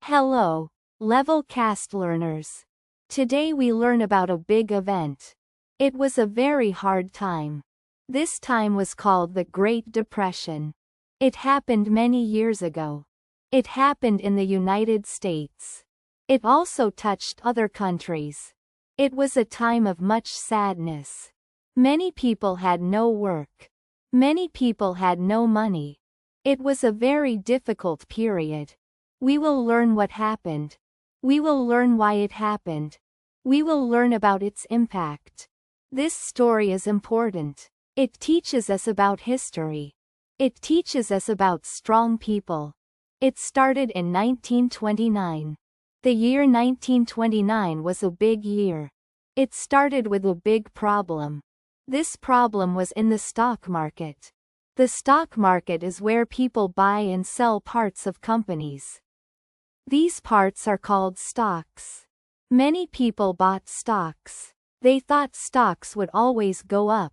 Hello, level cast learners. Today we learn about a big event. It was a very hard time. This time was called the Great Depression. It happened many years ago. It happened in the United States. It also touched other countries. It was a time of much sadness. Many people had no work. Many people had no money. It was a very difficult period. We will learn what happened. We will learn why it happened. We will learn about its impact. This story is important. It teaches us about history. It teaches us about strong people. It started in 1929. The year 1929 was a big year. It started with a big problem. This problem was in the stock market. The stock market is where people buy and sell parts of companies. These parts are called stocks. Many people bought stocks. They thought stocks would always go up.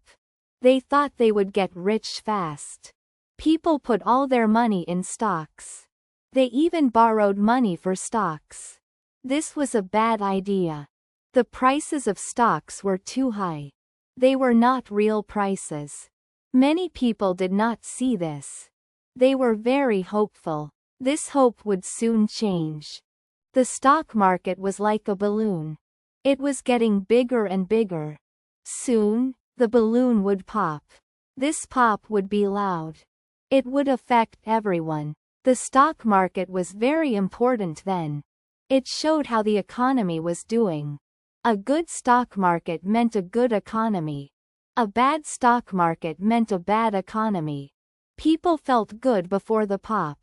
They thought they would get rich fast. People put all their money in stocks. They even borrowed money for stocks. This was a bad idea. The prices of stocks were too high. They were not real prices. Many people did not see this. They were very hopeful. This hope would soon change. The stock market was like a balloon. It was getting bigger and bigger. Soon, the balloon would pop. This pop would be loud. It would affect everyone. The stock market was very important then. It showed how the economy was doing. A good stock market meant a good economy. A bad stock market meant a bad economy. People felt good before the pop.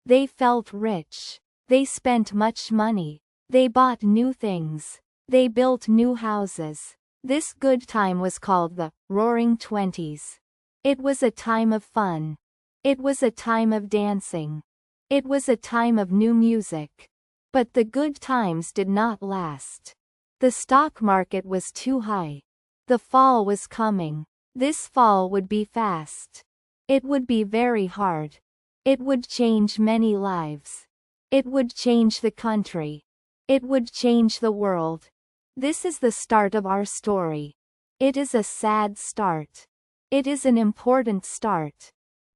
They felt rich. They spent much money. They bought new things. They built new houses. This good time was called the Roaring Twenties. It was a time of fun. It was a time of dancing. It was a time of new music. But the good times did not last. The stock market was too high. The fall was coming. This fall would be fast. It would be very hard. It would change many lives. It would change the country. It would change the world. This is the start of our story. It is a sad start. It is an important start.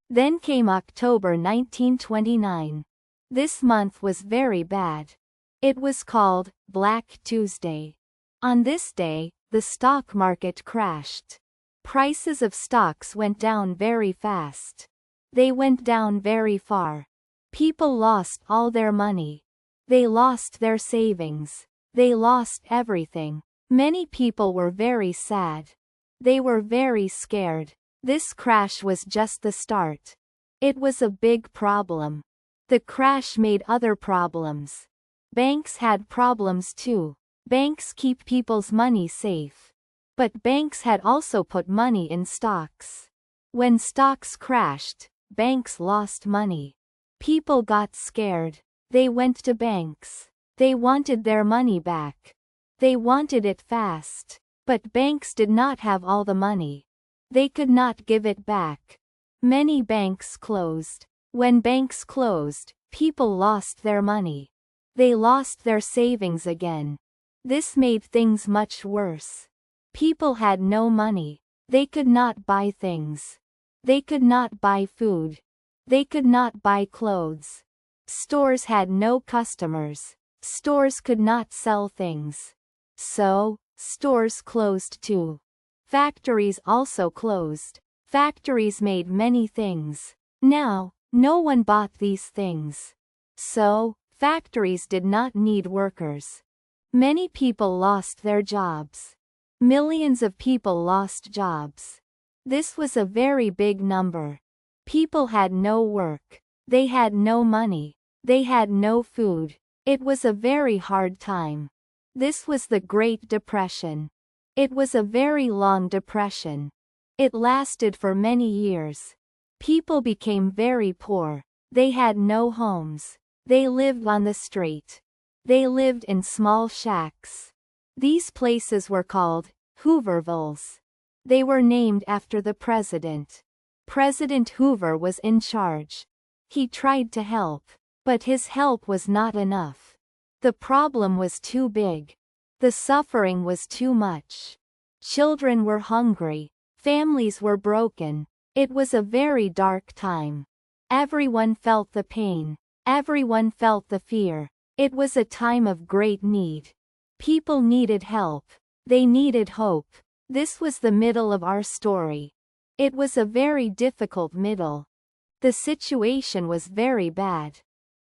Then came October 1929. This month was very bad. It was called Black Tuesday. On this day, the stock market crashed. Prices of stocks went down very fast. They went down very far. People lost all their money. They lost their savings. They lost everything. Many people were very sad. They were very scared. This crash was just the start. It was a big problem. The crash made other problems. Banks had problems too. Banks keep people's money safe. But banks had also put money in stocks. When stocks crashed, banks lost money. People got scared. They went to banks. They wanted their money back. They wanted it fast. But banks did not have all the money. They could not give it back. Many banks closed. When banks closed, people lost their money. They lost their savings again. This made things much worse. People had no money. They could not buy things. They could not buy food. They could not buy clothes. Stores had no customers. Stores could not sell things. So, stores closed too. Factories also closed. Factories made many things. Now, no one bought these things. So, factories did not need workers. Many people lost their jobs. Millions of people lost jobs. This was a very big number. People had no work. They had no money. They had no food. It was a very hard time. This was the Great Depression. It was a very long depression. It lasted for many years. People became very poor. They had no homes. They lived on the street. They lived in small shacks. These places were called Hoovervilles. They were named after the president. President Hoover was in charge. He tried to help, But his help was not enough. The problem was too big. The suffering was too much. Children were hungry. Families were broken. It was a very dark time. Everyone felt the pain. Everyone felt the fear. It was a time of great need. People needed help. They needed hope. This was the middle of our story. It was a very difficult middle. The situation was very bad.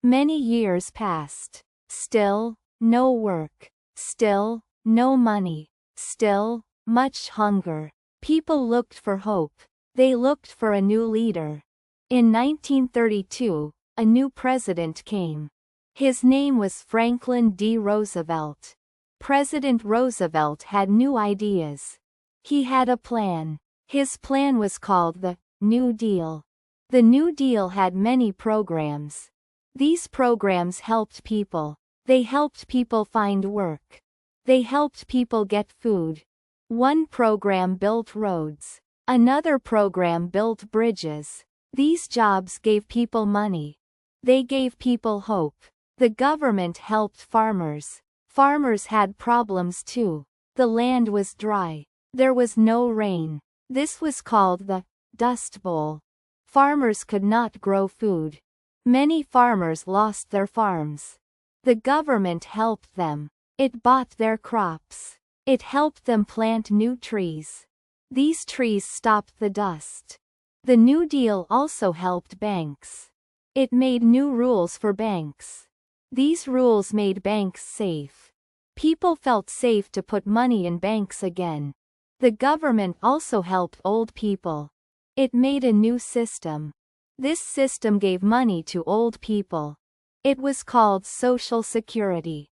Many years passed. Still, no work. Still, no money. Still, much hunger. People looked for hope. They looked for a new leader. In 1932, a new president came. His name was Franklin D. Roosevelt. President Roosevelt had new ideas. He had a plan. His plan was called the New Deal. The New Deal had many programs. These programs helped people. They helped people find work. They helped people get food. One program built roads. Another program built bridges. These jobs gave people money. They gave people hope. The government helped farmers. Farmers had problems too. The land was dry. There was no rain. This was called the Dust Bowl. Farmers could not grow food. Many farmers lost their farms. The government helped them. It bought their crops. It helped them plant new trees. These trees stopped the dust. The New Deal also helped banks. It made new rules for banks. These rules made banks safe. People felt safe to put money in banks again. The government also helped old people. It made a new system. This system gave money to old people. It was called Social Security.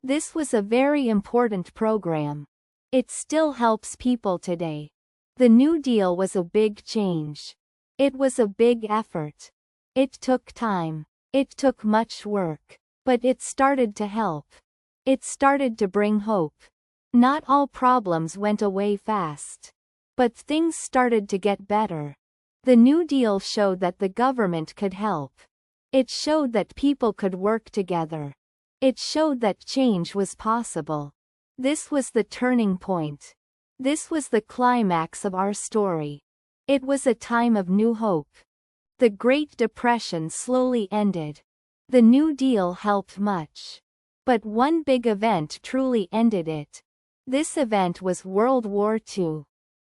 This was a very important program. It still helps people today. The New Deal was a big change. It was a big effort. It took time. It took much work. But it started to help. It started to bring hope. Not all problems went away fast. But things started to get better. The New Deal showed that the government could help. It showed that people could work together. It showed that change was possible. This was the turning point. This was the climax of our story. It was a time of new hope. The Great Depression slowly ended. The New Deal helped much. But one big event truly ended it. This event was World War II.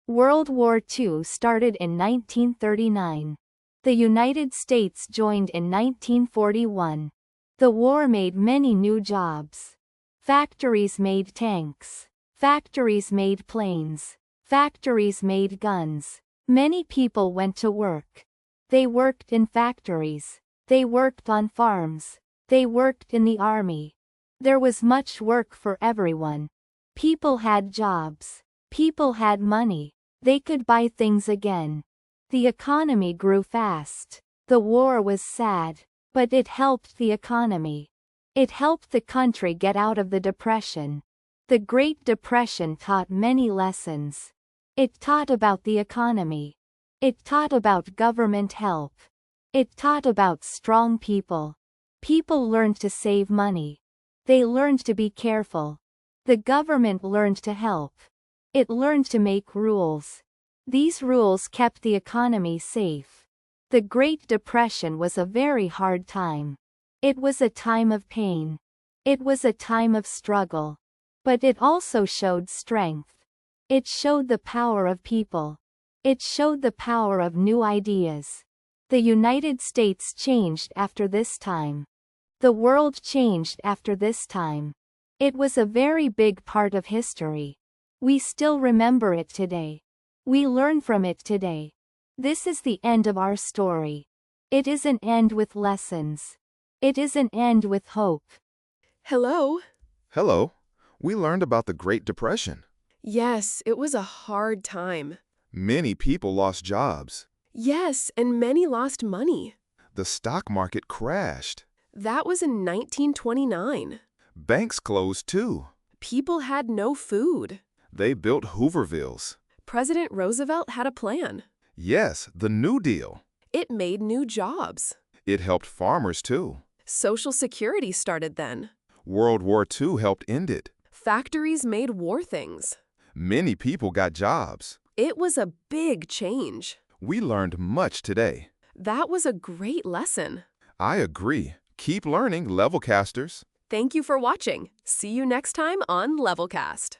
World War II started in 1939. The United States joined in 1941. The war made many new jobs. Factories made tanks. Factories made planes. Factories made guns. Many people went to work. They worked in factories. They worked on farms. They worked in the army. There was much work for everyone. People had jobs. People had money. They could buy things again. The economy grew fast. The war was sad. But it helped the economy. It helped the country get out of the depression. The Great Depression taught many lessons. It taught about the economy. It taught about government help. It taught about strong people. People learned to save money. They learned to be careful. The government learned to help. It learned to make rules. These rules kept the economy safe. The Great Depression was a very hard time. It was a time of pain. It was a time of struggle. But it also showed strength. It showed the power of people. It showed the power of new ideas. The United States changed after this time. The world changed after this time. It was a very big part of history. We still remember it today. We learn from it today. This is the end of our story. It is an end with lessons. It is an end with hope. Hello. Hello. We learned about the Great Depression. Yes, it was a hard time. Many people lost jobs. Yes, and many lost money. The stock market crashed. That was in 1929. Banks closed too. People had no food. They built Hoovervilles. President Roosevelt had a plan. Yes, the New Deal. It made new jobs. It helped farmers too. Social Security started then. World War II helped end it. Factories made war things. Many people got jobs. It was a big change. We learned much today. That was a great lesson. I agree. Keep learning, Levelcasters. Thank you for watching. See you next time on Levelcast.